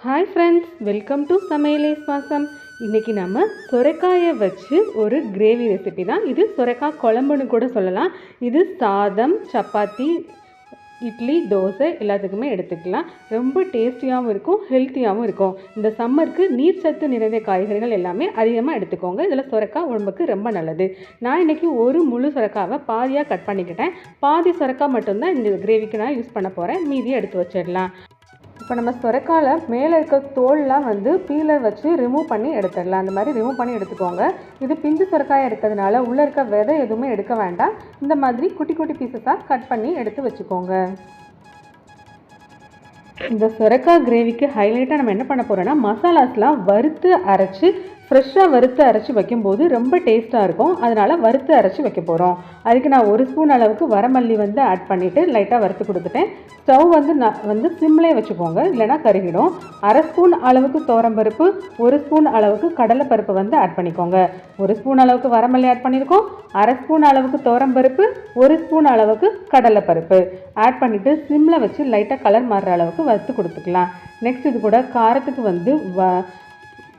Hi friends, welcome to சமையலே சுவாசம். இன்றைக்கி நம்ம சுரைக்காயை வச்சு ஒரு கிரேவி ரெசிபி தான். இது சுரைக்காய் குழம்புன்னு கூட சொல்லலாம். இது சாதம், சப்பாத்தி, இட்லி, தோசை எல்லாத்துக்குமே எடுத்துக்கலாம். ரொம்ப டேஸ்டியாகவும் இருக்கும், ஹெல்த்தியாகவும் இருக்கும். இந்த சம்மருக்கு நீர்ச்சத்து நிறைந்த காய்கறிகள் எல்லாமே அதிகமாக எடுத்துக்கோங்க. இதில் சுரைக்காய் உடம்புக்கு ரொம்ப நல்லது. நான் இன்றைக்கி ஒரு முழு சுரைக்காவை பாதியாக கட் பண்ணிக்கிட்டேன். பாதி சுரைக்காய் மட்டும்தான் இந்த கிரேவிக்கு நான் யூஸ் பண்ண போகிறேன். மீதியை எடுத்து வச்சிடலாம். இப்போ நம்ம சுரைக்காயில் மேலே இருக்க தோல்லாம் பீலர் வச்சு ரிமூவ் பண்ணி எடுத்துடலாம். அந்த மாதிரி ரிமூவ் பண்ணி எடுத்துக்கோங்க. இது பிஞ்சு சுரைக்காயாக இருக்கிறதுனால உள்ளே இருக்க விதை எதுவுமே எடுக்க வேண்டாம். இந்த மாதிரி குட்டி குட்டி பீசஸாக கட் பண்ணி எடுத்து வச்சுக்கோங்க. இந்த சுரைக்காய் கிரேவிக்கு ஹைலைட்டாக நம்ம என்ன பண்ண போகிறோன்னா, மசாலாஸ்லாம் வறுத்து அரைச்சி ஃப்ரெஷ்ஷாக வறுத்து அரைச்சி வைக்கும்போது ரொம்ப டேஸ்ட்டாக இருக்கும். அதனால் வறுத்து அரைச்சி வைக்க போகிறோம். அதுக்கு நான் 1 ஸ்பூன் அளவுக்கு வரமல்லி ஆட் பண்ணிவிட்டு லைட்டாக வறுத்து கொடுத்துட்டேன். ஸ்டவ் சிம்லேயே வச்சுக்கோங்க, இல்லைனா கருகிடும். 1/2 ஸ்பூன் அளவுக்கு துவரம்பருப்பு, 1 ஸ்பூன் அளவுக்கு கடலைப்பருப்பு ஆட் பண்ணிக்கோங்க. 1 ஸ்பூன் அளவுக்கு வரமல்லி ஆட் பண்ணியிருக்கோம். 1/2 ஸ்பூன் அளவுக்கு துவரம்பருப்பு, 1 ஸ்பூன் அளவுக்கு கடலைப்பருப்பு ஆட் பண்ணிவிட்டு சிம்மில் வச்சு லைட்டாக கலர் மாறுற அளவுக்கு வறுத்து கொடுத்துக்கலாம். நெக்ஸ்ட் இது கூட காரத்துக்கு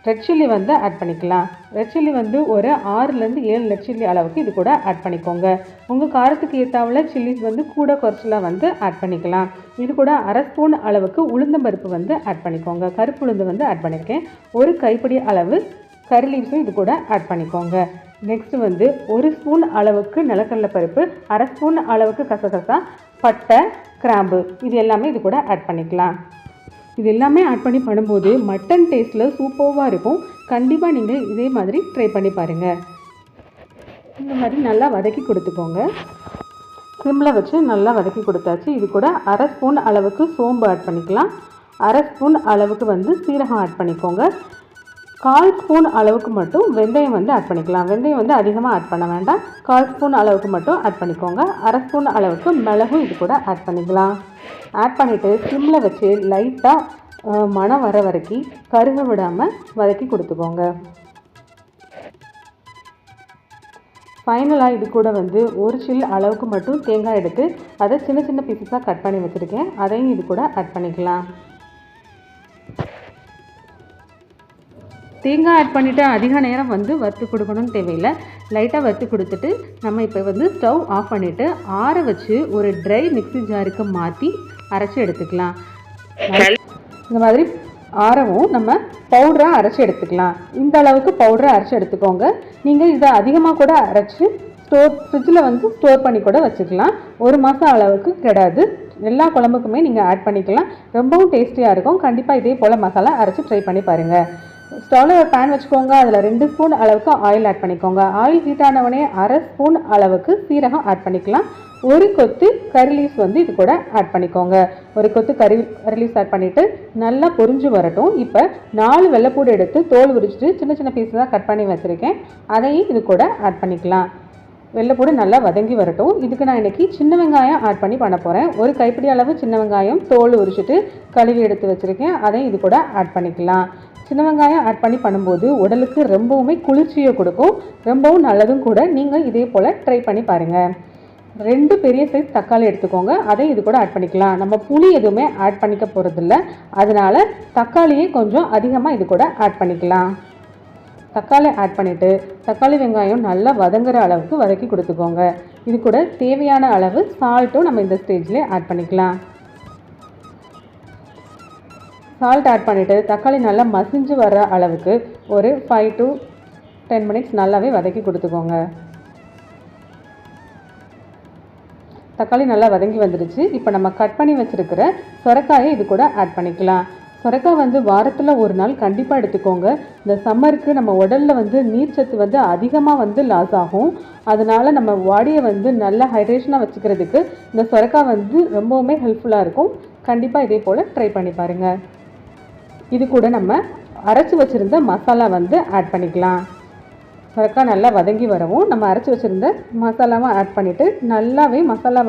ரெட் சில்லி ஆட் பண்ணிக்கலாம். ரெட் சில்லி ஒரு 6லேருந்து 7 ரெட் சில்லி அளவுக்கு இது கூட ஆட் பண்ணிக்கோங்க. உங்கள் காரத்துக்கு ஏற்றாவில் சில்லிஸ் கூட குறைச்சலாக ஆட் பண்ணிக்கலாம். இது கூட 1/2 ஸ்பூன் அளவுக்கு உளுந்தம்பருப்பு ஆட் பண்ணிக்கோங்க. கருப்பு உளுந்து ஆட் பண்ணியிருக்கேன். 1 கைப்பிடி அளவு கறி லீவ்ஸும் இது கூட ஆட் பண்ணிக்கோங்க. நெக்ஸ்ட் 1 ஸ்பூன் அளவுக்கு நிலக்கடலை பருப்பு, 1/2 ஸ்பூன் அளவுக்கு கசகசா, பட்டை, கிராம்பு இது எல்லாமே இது கூட ஆட் பண்ணிக்கலாம். இது எல்லாமே ஆட் பண்ணி பண்ணும்போது மட்டன் டேஸ்ட்டில் சூப்பராக இருக்கும். கண்டிப்பாக நீங்கள் இதே மாதிரி ட்ரை பண்ணி பாருங்கள். இந்த மாதிரி நல்லா வதக்கி கொடுத்துக்கோங்க. சிம்மில் வச்சு நல்லா வதக்கி கொடுத்தாச்சு. இது கூட 1/2 ஸ்பூன் அளவுக்கு சோம்பு ஆட் பண்ணிக்கலாம். 1/2 ஸ்பூன் அளவுக்கு சீரகம் ஆட் பண்ணிக்கோங்க. 1/4 ஸ்பூன் அளவுக்கு மட்டும் வெந்தயம் ஆட் பண்ணிக்கலாம். வெந்தயம் அதிகமாக ஆட் பண்ண வேண்டாம். 1/4 ஸ்பூன் அளவுக்கு மட்டும் ஆட் பண்ணிக்கோங்க. 1/2 ஸ்பூன் அளவுக்கு மிளகும் இது கூட ஆட் பண்ணிக்கலாம். ஆட் பண்ணிவிட்டு சிம்மில் வச்சு லைட்டாக மணம் வர வரைக்கும் கருக விடாமல் வதக்கி கொடுத்துக்கோங்க. ஃபைனலாக இது கூட 1 சில் அளவுக்கு மட்டும் தேங்காய் எடுத்து அதை சின்ன சின்ன பீசஸாக கட் பண்ணி வச்சுருக்கேன். அதையும் இது கூட ஆட் பண்ணிக்கலாம். தேங்காய் ஆட் பண்ணிவிட்டு அதிக நேரம் வறுத்து கொடுக்கணும்னு தேவையில்லை. லைட்டாக வறுத்து கொடுத்துட்டு நம்ம இப்போ ஸ்டவ் ஆஃப் பண்ணிவிட்டு ஆற வச்சு ஒரு ட்ரை மிக்ஸி ஜாருக்கு மாற்றி அரைச்சி எடுத்துக்கலாம். இந்த மாதிரி ஆறவும் நம்ம பவுடராக அரைச்சி எடுத்துக்கலாம். இந்த அளவுக்கு பவுடராக அரைச்சி எடுத்துக்கோங்க. நீங்கள் இதை அதிகமாக கூட அரைச்சி ஃப்ரிட்ஜில் ஸ்டோர் பண்ணி கூட வச்சுக்கலாம். 1 மாதம் அளவுக்கு கெடாது. எல்லா குழம்புக்குமே நீங்கள் ஆட் பண்ணிக்கலாம். ரொம்பவும் டேஸ்டியாக இருக்கும். கண்டிப்பாக இதே போல் மசாலா அரைச்சி ட்ரை பண்ணி பாருங்கள். ஸ்டவ்வில் ஒரு பேன் வச்சுக்கோங்க. அதில் 2 ஸ்பூன் அளவுக்கு ஆயில் ஆட் பண்ணிக்கோங்க. ஆயில் ஹீட் ஆனவொடனே 1/2 ஸ்பூன் அளவுக்கு சீரகம் ஆட் பண்ணிக்கலாம். 1 கொத்து கறி லீவ்ஸ் இது கூட ஆட் பண்ணிக்கோங்க. 1 கொத்து கறி லீவ்ஸ் ஆட் பண்ணிவிட்டு நல்லா பொரிஞ்சு வரட்டும். இப்போ 4 வெள்ளைப்பூடு எடுத்து தோல் உரிச்சிட்டு சின்ன சின்ன பீஸாக கட் பண்ணி வச்சுருக்கேன். அதையும் இது கூட ஆட் பண்ணிக்கலாம். வெள்ளைப்பூடு நல்லா வதங்கி வரட்டும். இதுக்கு நான் இன்றைக்கி சின்ன வெங்காயம் ஆட் பண்ண போகிறேன். 1 கைப்பிடி அளவு சின்ன வெங்காயம் தோல் உரிச்சிட்டு கழுவி எடுத்து வச்சுருக்கேன். அதையும் இது கூட ஆட் பண்ணிக்கலாம். சின்ன வெங்காயம் ஆட் பண்ணி பண்ணும்போது உடலுக்கு ரொம்பவுமே குளிர்ச்சியை கொடுக்கும். ரொம்பவும் நல்லதும் கூட. நீங்கள் இதே போல் ட்ரை பண்ணி பாருங்கள். 2 பெரிய சைஸ் தக்காளி எடுத்துக்கோங்க. அதையும் இது கூட ஆட் பண்ணிக்கலாம். நம்ம புளி எதுவுமே ஆட் பண்ணிக்க போகிறதில்ல. அதனால் தக்காளியே கொஞ்சம் அதிகமாக இது கூட ஆட் பண்ணிக்கலாம். தக்காளி ஆட் பண்ணிவிட்டு தக்காளி வெங்காயம் நல்லா வதங்குற அளவுக்கு வதக்கி கொடுத்துக்கோங்க. இது கூட தேவையான அளவு சால்ட்டும் நம்ம இந்த ஸ்டேஜ்லேயே ஆட் பண்ணிக்கலாம். சால்ட் ஆட் பண்ணிவிட்டு தக்காளி நல்லா மசிஞ்சு வர அளவுக்கு ஒரு 5 to 10 மினிட்ஸ் நல்லாவே வதக்கி கொடுத்துக்கோங்க. தக்காளி நல்லா வதங்கி வந்துடுச்சு. இப்போ நம்ம கட் பண்ணி வச்சுருக்கிற சுரைக்காயை இது கூட ஆட் பண்ணிக்கலாம். சுரைக்காய் வாரத்தில் 1 நாள் கண்டிப்பாக எடுத்துக்கோங்க. இந்த சம்மருக்கு நம்ம உடலில் நீர்ச்சத்து அதிகமாக லாஸ் ஆகும். அதனால் நம்ம பாடியை நல்லா ஹைட்ரேஷனாக வச்சுக்கிறதுக்கு இந்த சுரைக்காய் ரொம்பவுமே ஹெல்ப்ஃபுல்லாக இருக்கும். கண்டிப்பாக இதே போல் ட்ரை பண்ணி பாருங்கள். இது கூட நம்ம அரைச்சி வச்சுருந்த மசாலா ஆட் பண்ணிக்கலாம். சுரைக்காய் நல்லா வதங்கி வரவும் நம்ம அரைச்சி வச்சுருந்த மசாலாவை ஆட் பண்ணிவிட்டு நல்லாவே மசாலா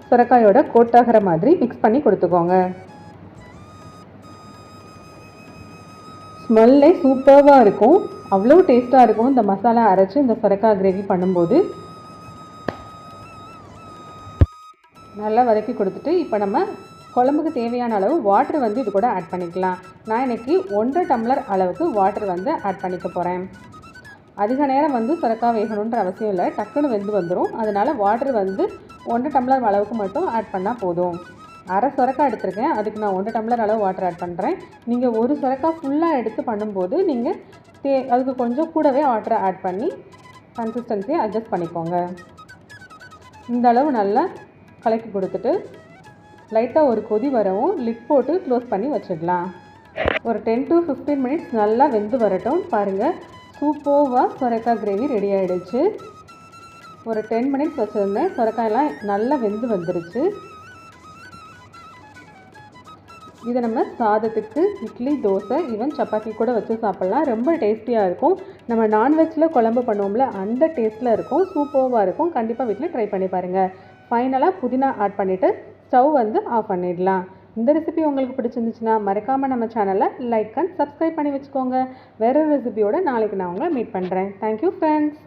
சுரைக்காயோட கோட்டாகிற மாதிரி மிக்ஸ் பண்ணி கொடுத்துக்கோங்க. ஸ்மெல்லே சூப்பராக இருக்கும். அவ்வளோ டேஸ்ட்டாக இருக்கும் இந்த மசாலா அரைச்சி இந்த சுரைக்காய் கிரேவி பண்ணும்போது. நல்லா வதக்கி கொடுத்துட்டு இப்போ நம்ம குழம்புக்கு தேவையான அளவு வாட்டர் வந்து இது கூட ஆட் பண்ணிக்கலாம். நான் இன்றைக்கி 1.5 டம்ளர் அளவுக்கு வாட்டர் வந்து ஆட் பண்ணிக்க போகிறேன். அதிக நேரம் வந்து சுரக்காய் வேகணுன்ற அவசியம் இல்லை, டக்குன்னு வெந்து வந்துடும். அதனால் வாட்டர் வந்து 1 டம்ளர் அளவுக்கு மட்டும் ஆட் பண்ணால் போதும். அரை சுரக்காய் எடுத்திருக்கேன், அதுக்கு நான் 1 டம்ளர் அளவு வாட்டர் ஆட் பண்ணுறேன். நீங்கள் ஒரு சுரக்காய் ஃபுல்லாக எடுத்து பண்ணும்போது நீங்கள் அதுக்கு கொஞ்சம் கூடவே வாட்டரை ஆட் பண்ணி கன்சிஸ்டன்சியை அட்ஜஸ்ட் பண்ணிக்கோங்க. இந்த அளவு நல்லா கலக்கி கொடுத்துட்டு லைட்டாக ஒரு கொதி வரவும் லிட் போட்டு க்ளோஸ் பண்ணி வச்சிடலாம். ஒரு 10 to 15 மினிட்ஸ் நல்லா வெந்து வரட்டும். பாருங்கள், சூப்பராக சுரைக்காய் கிரேவி ரெடி ஆகிடுச்சு. ஒரு 10 மினிட்ஸ் வச்சுருந்தேன், சுரைக்காயெல்லாம் நல்லா வெந்து வந்துருச்சு. இதை நம்ம சாதத்துக்கு, இட்லி, தோசை, ஈவன் சப்பாத்தி கூட வச்சு சாப்பிட்லாம். ரொம்ப டேஸ்டியாக இருக்கும். நம்ம நான்வெஜ்ஜில் குழம்பு பண்ணுவோம்ல, அந்த டேஸ்ட்டில் இருக்கும். சூப்பராக இருக்கும். கண்டிப்பாக வீட்டில் ட்ரை பண்ணி பாருங்கள். ஃபைனலாக புதினா ஆட் பண்ணிவிட்டு ஸ்டவ் வந்து ஆஃப் பண்ணிடலாம். இந்த ரெசிபி உங்களுக்கு பிடிச்சிருந்துச்சுன்னா மறக்காமல் நம்ம சேனலை லைக் அண்ட் சப்ஸ்கிரைப் பண்ணி வச்சுக்கோங்க. வேறு ரெசிபியோட நாளைக்கு நான் உங்களை மீட் பண்ணுறேன். Thank you friends.